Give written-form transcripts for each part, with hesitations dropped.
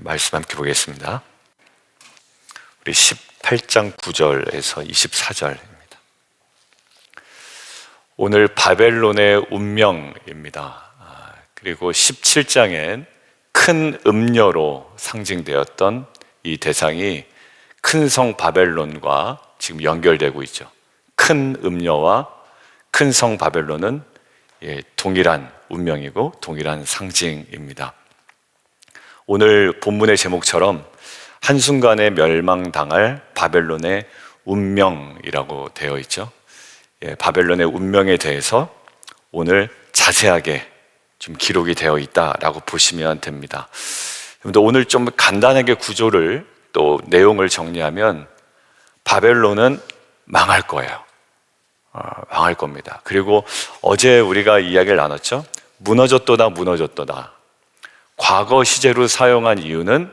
말씀 함께 보겠습니다. 우리 18장 9절에서 24절입니다. 오늘 바벨론의 운명입니다. 그리고 17장엔 큰 음녀로 상징되었던 이 대상이 큰 성 바벨론과 지금 연결되고 있죠. 큰 음녀와 큰 성 바벨론은 동일한 운명이고 동일한 상징입니다. 오늘 본문의 제목처럼 한순간에 멸망당할 바벨론의 운명이라고 되어 있죠. 바벨론의 운명에 대해서 오늘 자세하게 좀 기록이 되어 있다라고 보시면 됩니다. 오늘 좀 간단하게 구조를 또 내용을 정리하면 바벨론은 망할 거예요. 망할 겁니다. 그리고 어제 우리가 이야기를 나눴죠. 무너졌도다 무너졌도다. 과거 시제로 사용한 이유는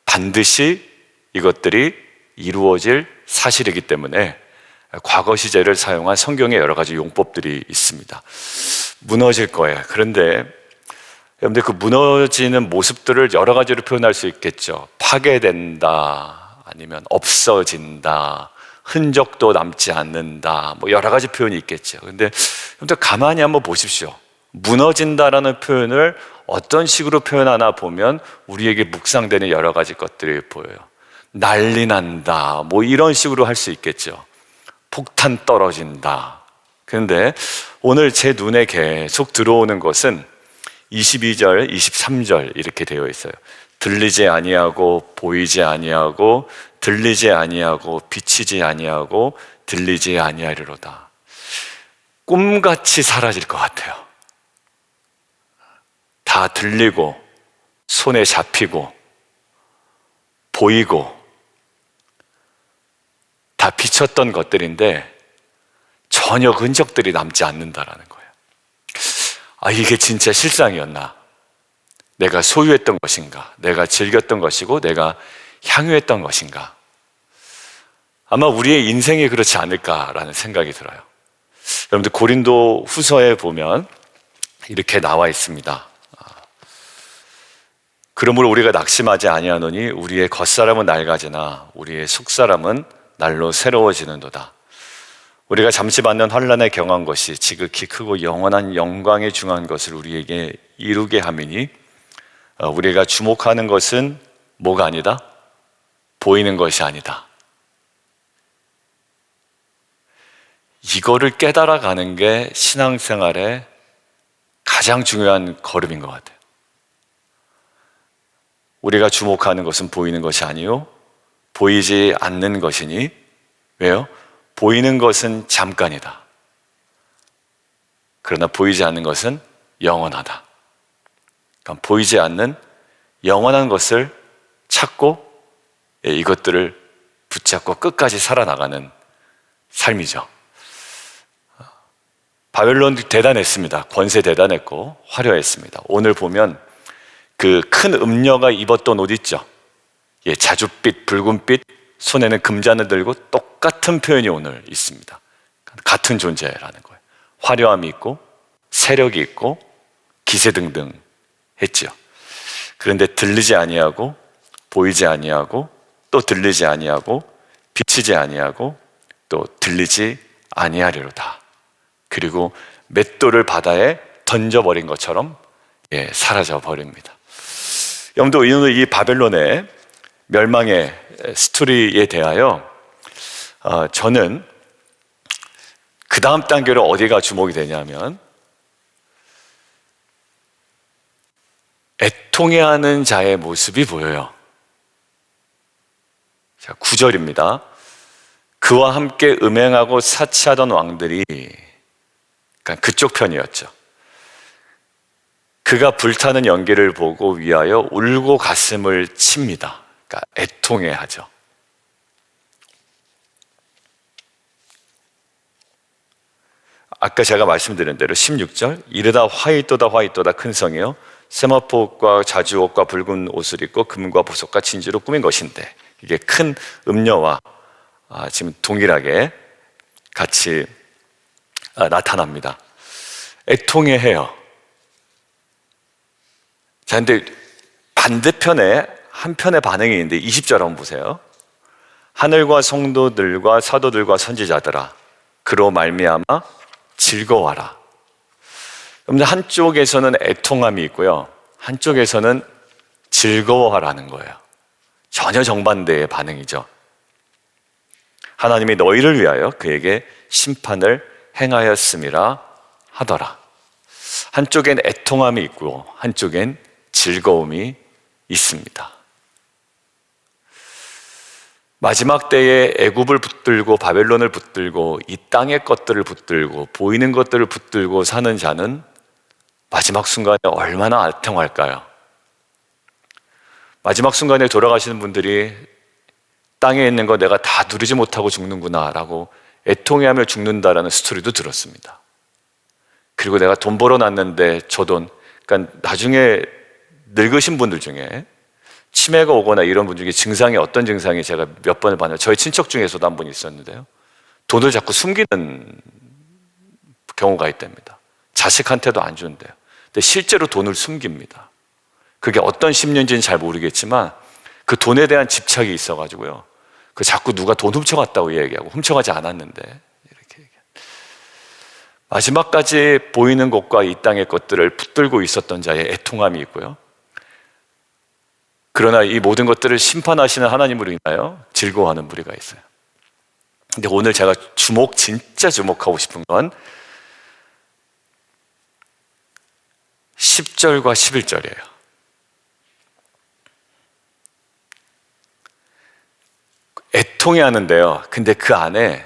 반드시 이것들이 이루어질 사실이기 때문에 과거 시제를 사용한 성경의 여러 가지 용법들이 있습니다. 무너질 거예요. 그런데 여러분들 그 무너지는 모습들을 여러 가지로 표현할 수 있겠죠. 파괴된다, 아니면 없어진다, 흔적도 남지 않는다, 뭐 여러 가지 표현이 있겠죠. 근데 여러분들 가만히 한번 보십시오. 무너진다라는 표현을 어떤 식으로 표현하나 보면 우리에게 묵상되는 여러 가지 것들이 보여요. 난리 난다, 뭐 이런 식으로 할 수 있겠죠. 폭탄 떨어진다. 그런데 오늘 제 눈에 계속 들어오는 것은 22절, 23절 이렇게 되어 있어요. 들리지 아니하고 보이지 아니하고 들리지 아니하고 비치지 아니하고 들리지 아니하리로다. 꿈같이 사라질 것 같아요. 다 들리고 손에 잡히고 보이고 다 비쳤던 것들인데 전혀 흔적들이 남지 않는다라는 거예요. 이게 진짜 실상이었나? 내가 소유했던 것인가? 내가 즐겼던 것이고 내가 향유했던 것인가? 아마 우리의 인생이 그렇지 않을까라는 생각이 들어요. 여러분들 고린도 후서에 보면 이렇게 나와 있습니다. 그러므로 우리가 낙심하지 아니하노니 우리의 겉사람은 낡아지나 우리의 속사람은 날로 새로워지는도다. 우리가 잠시 받는 환난에 경한 것이 지극히 크고 영원한 영광에 중한 것을 우리에게 이루게 함이니 우리가 주목하는 것은 뭐가 아니다? 보이는 것이 아니다. 이거를 깨달아가는 게 신앙생활의 가장 중요한 걸음인 것 같아요. 우리가 주목하는 것은 보이는 것이 아니요 보이지 않는 것이니 왜요? 보이는 것은 잠깐이다. 그러나 보이지 않는 것은 영원하다. 그러니까 보이지 않는 영원한 것을 찾고 이것들을 붙잡고 끝까지 살아나가는 삶이죠. 바벨론 대단했습니다. 권세 대단했고 화려했습니다. 오늘 보면 그 큰 음녀가 입었던 옷 있죠. 자줏빛, 붉은빛, 손에는 금잔을 들고 똑같은 표현이 오늘 있습니다. 같은 존재라는 거예요. 화려함이 있고 세력이 있고 기세등등 했죠. 그런데 들리지 아니하고 보이지 아니하고 또 들리지 아니하고 비치지 아니하고 또 들리지 아니하리로다. 그리고 맷돌을 바다에 던져버린 것처럼 사라져 버립니다. 여러분들 오늘 이 바벨론의 멸망의 스토리에 대하여 저는 그 다음 단계로 어디가 주목이 되냐면 애통해하는 자의 모습이 보여요. 자, 9절입니다. 그와 함께 음행하고 사치하던 왕들이, 그러니까 그쪽 편이었죠. 그가 불타는 연기를 보고 위하여 울고 가슴을 칩니다. 그러니까 애통해하죠. 아까 제가 말씀드린 대로 16절 이르다 화이또다 화이또다 큰 성이요 세마포옷과 자주옷과 붉은 옷을 입고 금과 보석과 진주로 꾸민 것인데 이게 큰 음녀와 지금 동일하게 같이 나타납니다. 애통해해요. 자, 근데 반대편에 한편의 반응이 있는데 20절 한번 보세요. 하늘과 성도들과 사도들과 선지자들아 그로 말미암아 즐거워하라. 그런데 한쪽에서는 애통함이 있고요, 한쪽에서는 즐거워하라는 거예요. 전혀 정반대의 반응이죠. 하나님이 너희를 위하여 그에게 심판을 행하였음이라 하더라. 한쪽엔 애통함이 있고 한쪽엔 즐거움이 있습니다. 마지막 때에 애굽을 붙들고 바벨론을 붙들고 이 땅의 것들을 붙들고 보이는 것들을 붙들고 사는 자는 마지막 순간에 얼마나 애통할까요? 마지막 순간에 돌아가시는 분들이 땅에 있는 거 내가 다 누리지 못하고 죽는구나 라고 애통해하며 죽는다라는 스토리도 들었습니다. 그리고 내가 돈 벌어놨는데 저 돈, 그러니까 나중에 늙으신 분들 중에 치매가 오거나 이런 분 중에 증상이 어떤 증상이 제가 몇 번을 봤나요? 저희 친척 중에서도 한 분 있었는데요, 돈을 자꾸 숨기는 경우가 있답니다. 자식한테도 안 준대요. 근데 실제로 돈을 숨깁니다. 그게 어떤 심리인지는 잘 모르겠지만 그 돈에 대한 집착이 있어가지고요, 그 자꾸 누가 돈 훔쳐갔다고 얘기하고 훔쳐가지 않았는데 이렇게 얘기해요. 마지막까지 보이는 것과 이 땅의 것들을 붙들고 있었던 자의 애통함이 있고요, 그러나 이 모든 것들을 심판하시는 하나님으로 인하여 즐거워하는 무리가 있어요. 근데 오늘 제가 진짜 주목하고 싶은 건 10절과 11절이에요. 애통해 하는데요, 근데 그 안에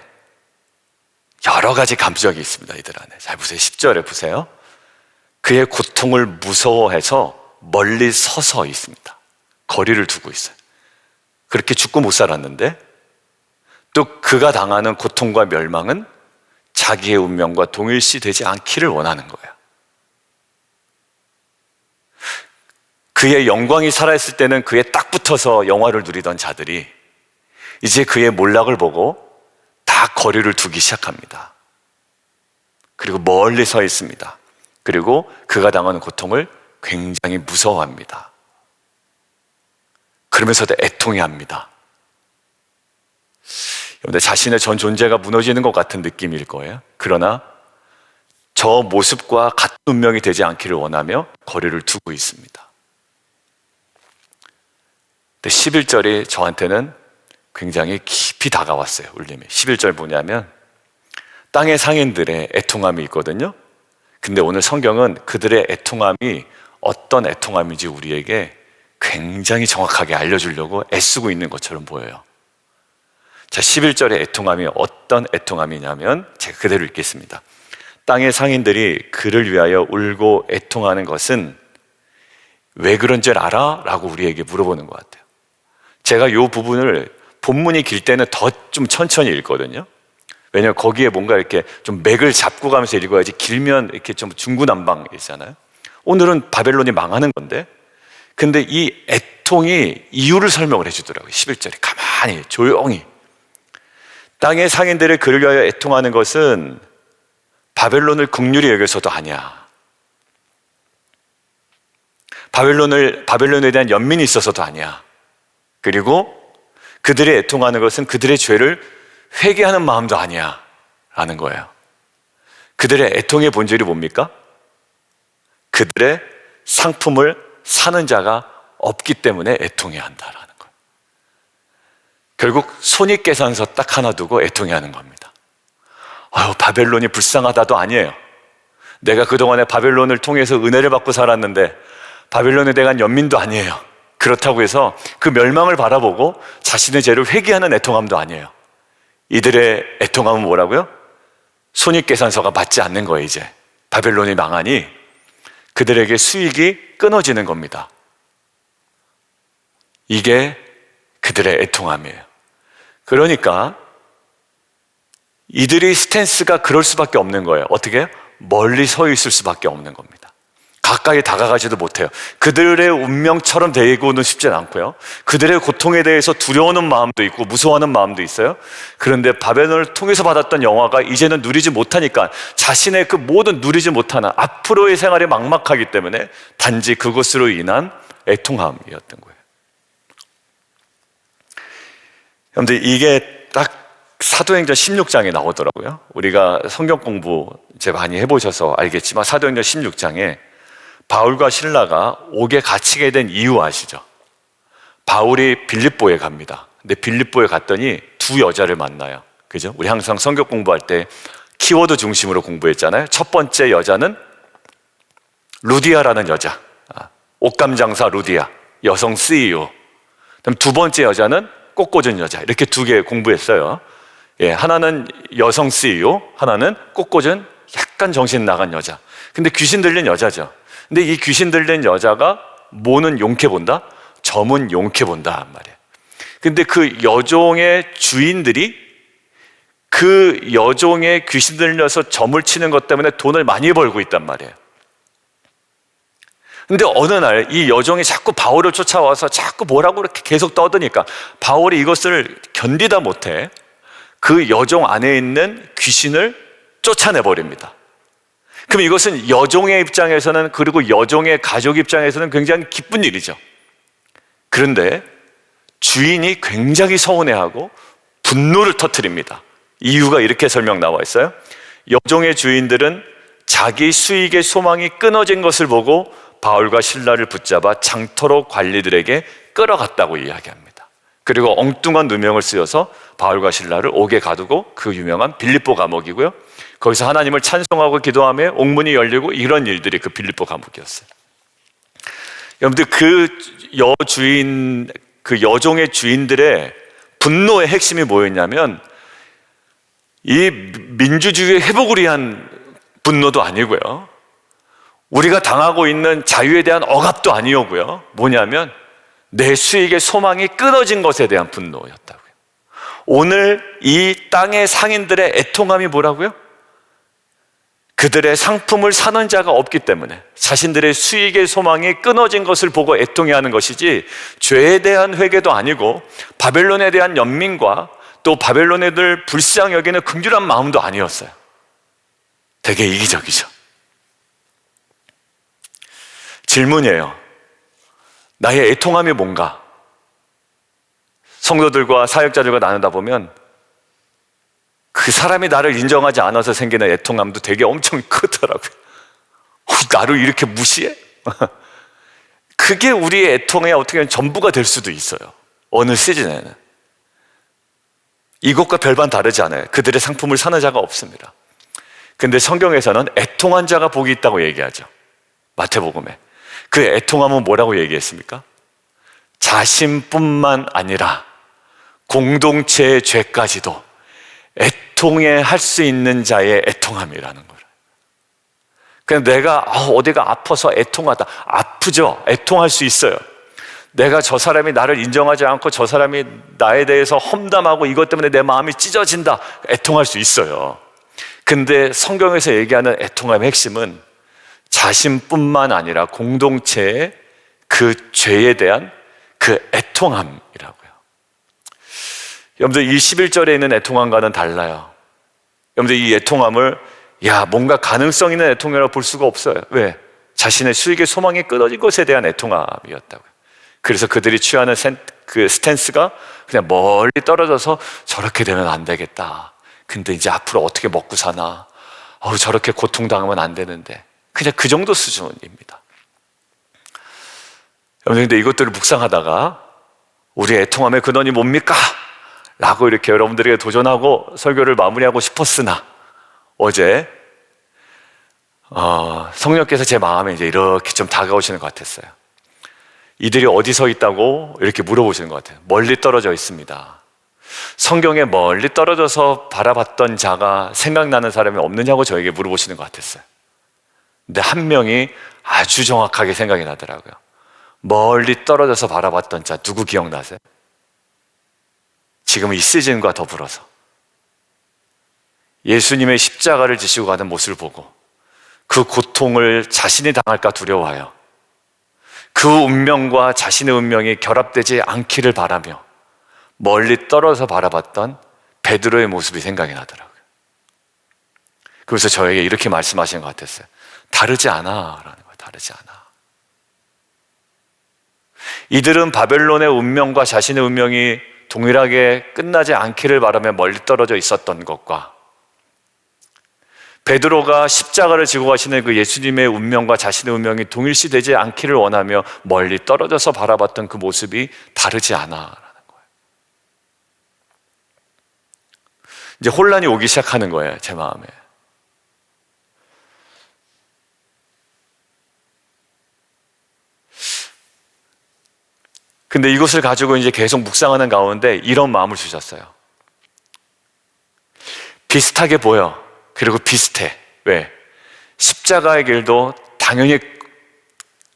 여러 가지 감정이 있습니다. 이들 안에 잘 보세요. 10절에 보세요. 그의 고통을 무서워해서 멀리 서서 있습니다. 거리를 두고 있어요. 그렇게 죽고 못 살았는데 또 그가 당하는 고통과 멸망은 자기의 운명과 동일시되지 않기를 원하는 거예요. 그의 영광이 살아있을 때는 그에 딱 붙어서 영화를 누리던 자들이 이제 그의 몰락을 보고 다 거리를 두기 시작합니다. 그리고 멀리 서 있습니다. 그리고 그가 당하는 고통을 굉장히 무서워합니다. 그러면서도 애통해합니다. 여러분들 자신의 전 존재가 무너지는 것 같은 느낌일 거예요. 그러나 저 모습과 같은 운명이 되지 않기를 원하며 거리를 두고 있습니다. 근데 11절이 저한테는 굉장히 깊이 다가왔어요. 울림이. 11절 뭐냐면 땅의 상인들의 애통함이 있거든요. 근데 오늘 성경은 그들의 애통함이 어떤 애통함인지 우리에게 굉장히 정확하게 알려주려고 애쓰고 있는 것처럼 보여요. 자, 11절의 애통함이 어떤 애통함이냐면 제가 그대로 읽겠습니다. 땅의 상인들이 그를 위하여 울고 애통하는 것은 왜 그런 줄 알아? 라고 우리에게 물어보는 것 같아요. 제가 이 부분을 본문이 길 때는 더 좀 천천히 읽거든요. 왜냐하면 거기에 뭔가 이렇게 좀 맥을 잡고 가면서 읽어야지 길면 이렇게 좀 중구난방이잖아요. 오늘은 바벨론이 망하는 건데, 근데 이 애통이 이유를 설명을 해주더라고요. 11절에 가만히 조용히. 땅의 상인들의 그를 위하여 애통하는 것은 바벨론을 긍휼히 여겨서도 아니야. 바벨론에 대한 연민이 있어서도 아니야. 그리고 그들의 애통하는 것은 그들의 죄를 회개하는 마음도 아니야 라는 거예요. 그들의 애통의 본질이 뭡니까? 그들의 상품을 사는 자가 없기 때문에 애통해야 한다라는 거예요. 결국 손익계산서 딱 하나 두고 애통해하는 겁니다. 바벨론이 불쌍하다도 아니에요. 내가 그동안에 바벨론을 통해서 은혜를 받고 살았는데 바벨론에 대한 연민도 아니에요. 그렇다고 해서 그 멸망을 바라보고 자신의 죄를 회개하는 애통함도 아니에요. 이들의 애통함은 뭐라고요? 손익계산서가 맞지 않는 거예요. 이제 바벨론이 망하니 그들에게 수익이 끊어지는 겁니다. 이게 그들의 애통함이에요. 그러니까 이들의 스탠스가 그럴 수밖에 없는 거예요. 어떻게? 멀리 서 있을 수밖에 없는 겁니다. 가까이 다가가지도 못해요. 그들의 운명처럼 되고는 쉽진 않고요. 그들의 고통에 대해서 두려워하는 마음도 있고 무서워하는 마음도 있어요. 그런데 바벨론을 통해서 받았던 영화가 이제는 누리지 못하니까 자신의 그 모든 누리지 못하는 앞으로의 생활이 막막하기 때문에 단지 그것으로 인한 애통함이었던 거예요. 여러분들 이게 딱 사도행전 16장에 나오더라고요. 우리가 성경 공부 이제 많이 해보셔서 알겠지만 사도행전 16장에 바울과 실라가 옥에 갇히게 된 이유 아시죠? 바울이 빌립보에 갑니다. 근데 빌립보에 갔더니 두 여자를 만나요. 그죠? 우리 항상 성경 공부할 때 키워드 중심으로 공부했잖아요. 첫 번째 여자는 루디아라는 여자, 옷감 장사 루디아, 여성 CEO. 그다음 두 번째 여자는 꽃 꽂은 여자. 이렇게 두 개 공부했어요. 예, 하나는 여성 CEO, 하나는 꽃 꽂은 약간 정신 나간 여자. 근데 귀신 들린 여자죠. 근데 이 귀신 들린 여자가 뭐는 용케 본다? 점은 용케 본다 말이에요. 근데 그 여종의 주인들이 그 여종의 귀신 들려서 점을 치는 것 때문에 돈을 많이 벌고 있단 말이에요. 근데 어느 날 이 여종이 자꾸 바울을 쫓아와서 자꾸 뭐라고 이렇게 계속 떠드니까 바울이 이것을 견디다 못해 그 여종 안에 있는 귀신을 쫓아내버립니다. 그럼 이것은 여종의 입장에서는, 그리고 여종의 가족 입장에서는 굉장히 기쁜 일이죠. 그런데 주인이 굉장히 서운해하고 분노를 터뜨립니다. 이유가 이렇게 설명 나와 있어요. 여종의 주인들은 자기 수익의 소망이 끊어진 것을 보고 바울과 실라를 붙잡아 장터로 관리들에게 끌어갔다고 이야기합니다. 그리고 엉뚱한 누명을 쓰여서 바울과 실라를 옥에 가두고 그 유명한 빌립보 감옥이고요, 거기서 하나님을 찬송하고 기도하며 옥문이 열리고 이런 일들이 그 빌립보 감옥이었어요. 여러분들 그 여주인, 그 여종의 주인들의 분노의 핵심이 뭐였냐면 이 민주주의의 회복을 위한 분노도 아니고요, 우리가 당하고 있는 자유에 대한 억압도 아니었고요, 뭐냐면 내 수익의 소망이 끊어진 것에 대한 분노였다고요. 오늘 이 땅의 상인들의 애통함이 뭐라고요? 그들의 상품을 사는 자가 없기 때문에 자신들의 수익의 소망이 끊어진 것을 보고 애통해하는 것이지, 죄에 대한 회개도 아니고 바벨론에 대한 연민과 또 바벨론 애들 불쌍히 여기는 긍휼한 마음도 아니었어요. 되게 이기적이죠. 질문이에요. 나의 애통함이 뭔가? 성도들과 사역자들과 나누다 보면 그 사람이 나를 인정하지 않아서 생기는 애통함도 되게 엄청 크더라고요. 나를 이렇게 무시해? 그게 우리의 애통의 어떻게 보면 전부가 될 수도 있어요. 어느 시즌에는. 이것과 별반 다르지 않아요. 그들의 상품을 사는 자가 없습니다. 근데 성경에서는 애통한 자가 복이 있다고 얘기하죠. 마태복음에. 그 애통함은 뭐라고 얘기했습니까? 자신뿐만 아니라 공동체의 죄까지도 애통해 할 수 있는 자의 애통함이라는 거예요. 그냥 내가 어디가 아파서 애통하다. 아프죠? 애통할 수 있어요. 내가 저 사람이 나를 인정하지 않고 저 사람이 나에 대해서 험담하고 이것 때문에 내 마음이 찢어진다. 애통할 수 있어요. 근데 성경에서 얘기하는 애통함의 핵심은 자신뿐만 아니라 공동체의 그 죄에 대한 그 애통함이라고요. 여러분들 이 11절에 있는 애통함과는 달라요. 여러분들 이 애통함을 뭔가 가능성 있는 애통이라고 볼 수가 없어요. 왜? 자신의 수익의 소망이 끊어진 것에 대한 애통함이었다고요. 그래서 그들이 취하는 그 스탠스가 그냥 멀리 떨어져서 저렇게 되면 안 되겠다. 근데 이제 앞으로 어떻게 먹고 사나? 저렇게 고통당하면 안 되는데. 그냥 그 정도 수준입니다. 여러분, 근데 이것들을 묵상하다가 우리 애통함의 근원이 뭡니까? 라고 이렇게 여러분들에게 도전하고 설교를 마무리하고 싶었으나 어제 성령께서 제 마음에 이제 이렇게 좀 다가오시는 것 같았어요. 이들이 어디 서 있다고 이렇게 물어보시는 것 같아요. 멀리 떨어져 있습니다. 성경에 멀리 떨어져서 바라봤던 자가 생각나는 사람이 없느냐고 저에게 물어보시는 것 같았어요. 근데 한 명이 아주 정확하게 생각이 나더라고요. 멀리 떨어져서 바라봤던 자 누구 기억나세요? 지금 이 시즌과 더불어서 예수님의 십자가를 지시고 가는 모습을 보고 그 고통을 자신이 당할까 두려워하여 그 운명과 자신의 운명이 결합되지 않기를 바라며 멀리 떨어져 바라봤던 베드로의 모습이 생각이 나더라고요. 그래서 저에게 이렇게 말씀하시는 것 같았어요. 다르지 않아 라는 거예요. 다르지 않아. 이들은 바벨론의 운명과 자신의 운명이 동일하게 끝나지 않기를 바라며 멀리 떨어져 있었던 것과 베드로가 십자가를 지고 가시는 그 예수님의 운명과 자신의 운명이 동일시되지 않기를 원하며 멀리 떨어져서 바라봤던 그 모습이 다르지 않아라는 거예요. 이제 혼란이 오기 시작하는 거예요, 제 마음에. 근데 이것을 가지고 이제 계속 묵상하는 가운데 이런 마음을 주셨어요. 비슷하게 보여. 그리고 비슷해. 왜? 십자가의 길도 당연히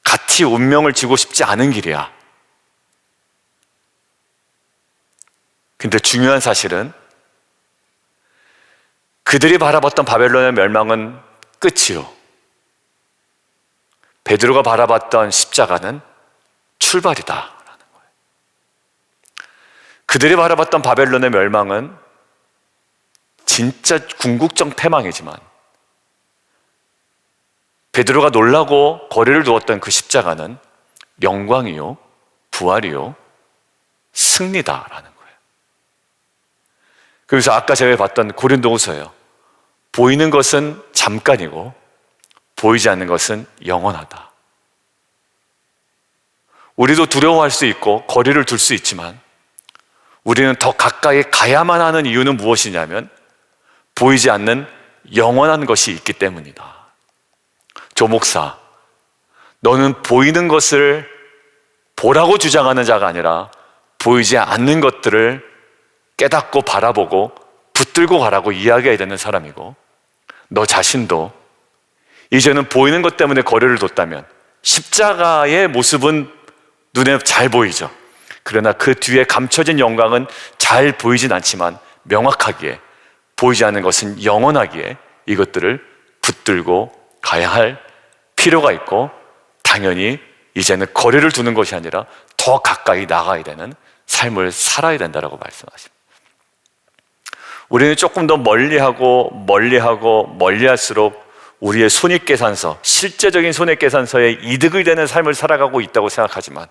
같이 운명을 지고 싶지 않은 길이야. 근데 중요한 사실은 그들이 바라봤던 바벨론의 멸망은 끝이요. 베드로가 바라봤던 십자가는 출발이다. 그들이 바라봤던 바벨론의 멸망은 진짜 궁극적 패망이지만 베드로가 놀라고 거리를 두었던 그 십자가는 영광이요, 부활이요, 승리다라는 거예요. 그래서 아까 제가 봤던 고린도후서예요. 보이는 것은 잠깐이고 보이지 않는 것은 영원하다. 우리도 두려워할 수 있고 거리를 둘 수 있지만 우리는 더 가까이 가야만 하는 이유는 무엇이냐면 보이지 않는 영원한 것이 있기 때문이다. 조 목사, 너는 보이는 것을 보라고 주장하는 자가 아니라 보이지 않는 것들을 깨닫고 바라보고 붙들고 가라고 이야기해야 되는 사람이고, 너 자신도 이제는 보이는 것 때문에 거리를 뒀다면 십자가의 모습은 눈에 잘 보이죠. 그러나 그 뒤에 감춰진 영광은 잘 보이진 않지만 명확하기에, 보이지 않는 것은 영원하기에 이것들을 붙들고 가야 할 필요가 있고, 당연히 이제는 거리를 두는 것이 아니라 더 가까이 나가야 되는 삶을 살아야 된다고 말씀하십니다. 우리는 조금 더 멀리할수록 우리의 손익계산서, 실제적인 손익계산서에 이득을 되는 삶을 살아가고 있다고 생각하지만,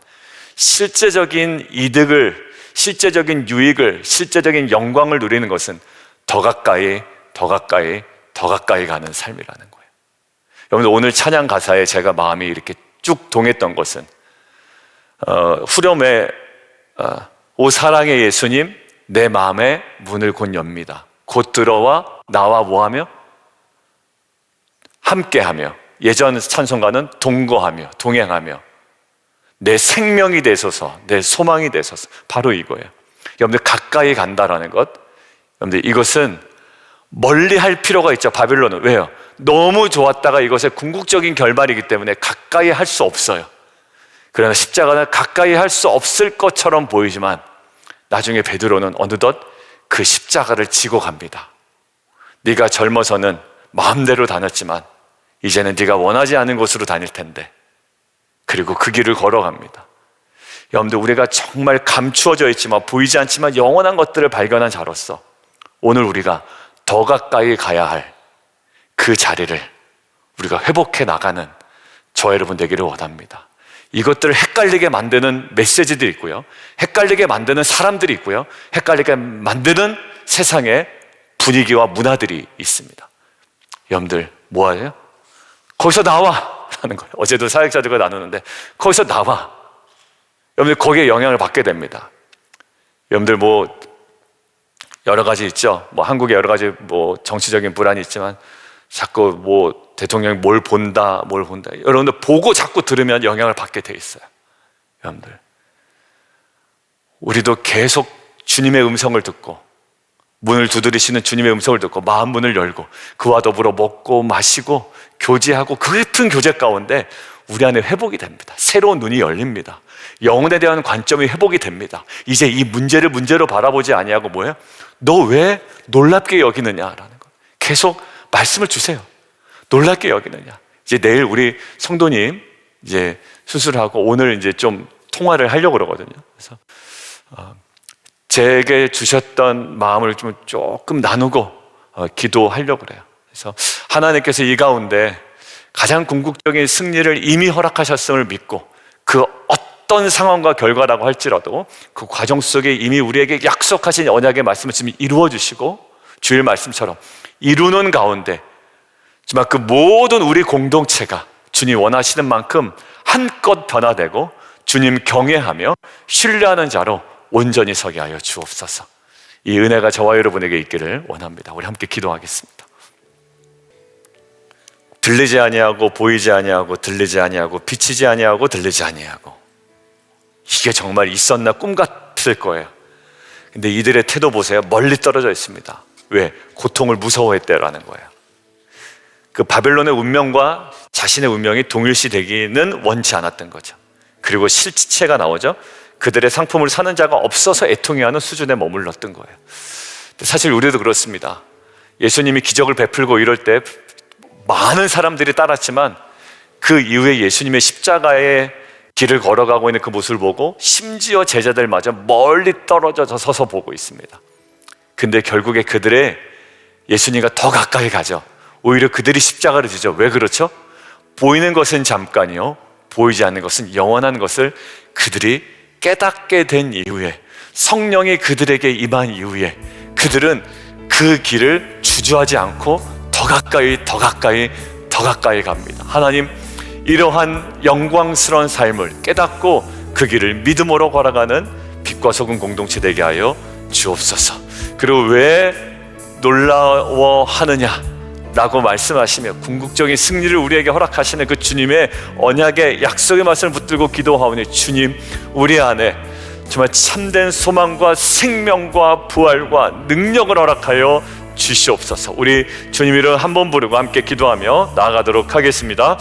실제적인 이득을, 실제적인 유익을, 실제적인 영광을 누리는 것은 더 가까이 가는 삶이라는 거예요. 여러분들, 오늘 찬양 가사에 제가 마음이 이렇게 쭉 동했던 것은 후렴에 오 사랑의 예수님, 내 마음의 문을 곧 엽니다. 곧 들어와 나와 뭐하며? 함께하며, 예전 찬송가는 동거하며 동행하며 내 생명이 되소서, 내 소망이 되소서. 바로 이거예요. 여러분들, 가까이 간다라는 것, 여러분들, 이것은 멀리 할 필요가 있죠. 바빌론은. 왜요? 너무 좋았다가 이것의 궁극적인 결말이기 때문에 가까이 할 수 없어요. 그러나 십자가는 가까이 할 수 없을 것처럼 보이지만 나중에 베드로는 어느덧 그 십자가를 지고 갑니다. 네가 젊어서는 마음대로 다녔지만 이제는 네가 원하지 않은 곳으로 다닐 텐데, 그리고 그 길을 걸어갑니다. 여러분들, 우리가 정말 감추어져 있지만 보이지 않지만 영원한 것들을 발견한 자로서 오늘 우리가 더 가까이 가야 할 그 자리를 우리가 회복해 나가는 저 여러분 되기를 원합니다. 이것들을 헷갈리게 만드는 메시지들이 있고요, 헷갈리게 만드는 사람들이 있고요, 헷갈리게 만드는 세상의 분위기와 문화들이 있습니다. 여러분들, 뭐하세요? 거기서 나와! 라는 거예요. 어제도 사역자들과 나누는데 거기서 나와. 여러분들, 거기에 영향을 받게 됩니다. 여러분들, 여러 가지 있죠. 한국에 여러 가지 정치적인 불안이 있지만 자꾸 대통령이 뭘 본다. 여러분들, 보고 자꾸 들으면 영향을 받게 돼 있어요. 여러분들, 우리도 계속 주님의 음성을 듣고, 문을 두드리시는 주님의 음성을 듣고 마음 문을 열고 그와 더불어 먹고 마시고 교제하고 그 깊은 교제 가운데 우리 안에 회복이 됩니다. 새로운 눈이 열립니다. 영혼에 대한 관점이 회복이 됩니다. 이제 이 문제를 문제로 바라보지 아니하고 뭐예요? 너 왜 놀랍게 여기느냐라는 거. 계속 말씀을 주세요. 놀랍게 여기느냐. 이제 내일 우리 성도님 이제 수술하고 오늘 이제 좀 통화를 하려고 그러거든요. 그래서 제게 주셨던 마음을 좀 조금 나누고 기도하려고 그래요. 그래서 하나님께서 이 가운데 가장 궁극적인 승리를 이미 허락하셨음을 믿고 그 어떤 상황과 결과라고 할지라도 그 과정 속에 이미 우리에게 약속하신 언약의 말씀을 지금 이루어 주시고, 주일 말씀처럼 이루는 가운데 정말 그 모든 우리 공동체가 주님 원하시는 만큼 한껏 변화되고 주님 경외하며 신뢰하는 자로 온전히 서게 하여 주옵소서. 이 은혜가 저와 여러분에게 있기를 원합니다. 우리 함께 기도하겠습니다. 들리지 아니하고 보이지 아니하고 들리지 아니하고 비치지 아니하고 들리지 아니하고, 이게 정말 있었나 꿈 같을 거예요. 근데 이들의 태도 보세요. 멀리 떨어져 있습니다. 왜? 고통을 무서워했대라는 거예요. 그 바벨론의 운명과 자신의 운명이 동일시되기는 원치 않았던 거죠. 그리고 실체가 나오죠. 그들의 상품을 사는 자가 없어서 애통해하는 수준에 머물렀던 거예요. 사실 우리도 그렇습니다. 예수님이 기적을 베풀고 이럴 때 많은 사람들이 따랐지만 그 이후에 예수님의 십자가의 길을 걸어가고 있는 그 모습을 보고 심지어 제자들마저 멀리 떨어져서 서서 보고 있습니다. 근데 결국에 그들의 예수님과 더 가까이 가죠. 오히려 그들이 십자가를 지죠. 왜 그렇죠? 보이는 것은 잠깐이요, 보이지 않는 것은 영원한 것을 그들이 깨닫게 된 이후에, 성령이 그들에게 임한 이후에 그들은 그 길을 주저하지 않고 더 가까이 더 가까이 더 가까이 갑니다. 하나님, 이러한 영광스러운 삶을 깨닫고 그 길을 믿음으로 걸어가는 빛과 소금 공동체 되게 하여 주옵소서. 그리고 왜 놀라워하느냐 라고 말씀하시며 궁극적인 승리를 우리에게 허락하시는 그 주님의 언약의 약속의 말씀을 붙들고 기도하오니, 주님, 우리 안에 정말 참된 소망과 생명과 부활과 능력을 허락하여 주시옵소서. 우리 주님 이름 한번 부르고 함께 기도하며 나아가도록 하겠습니다.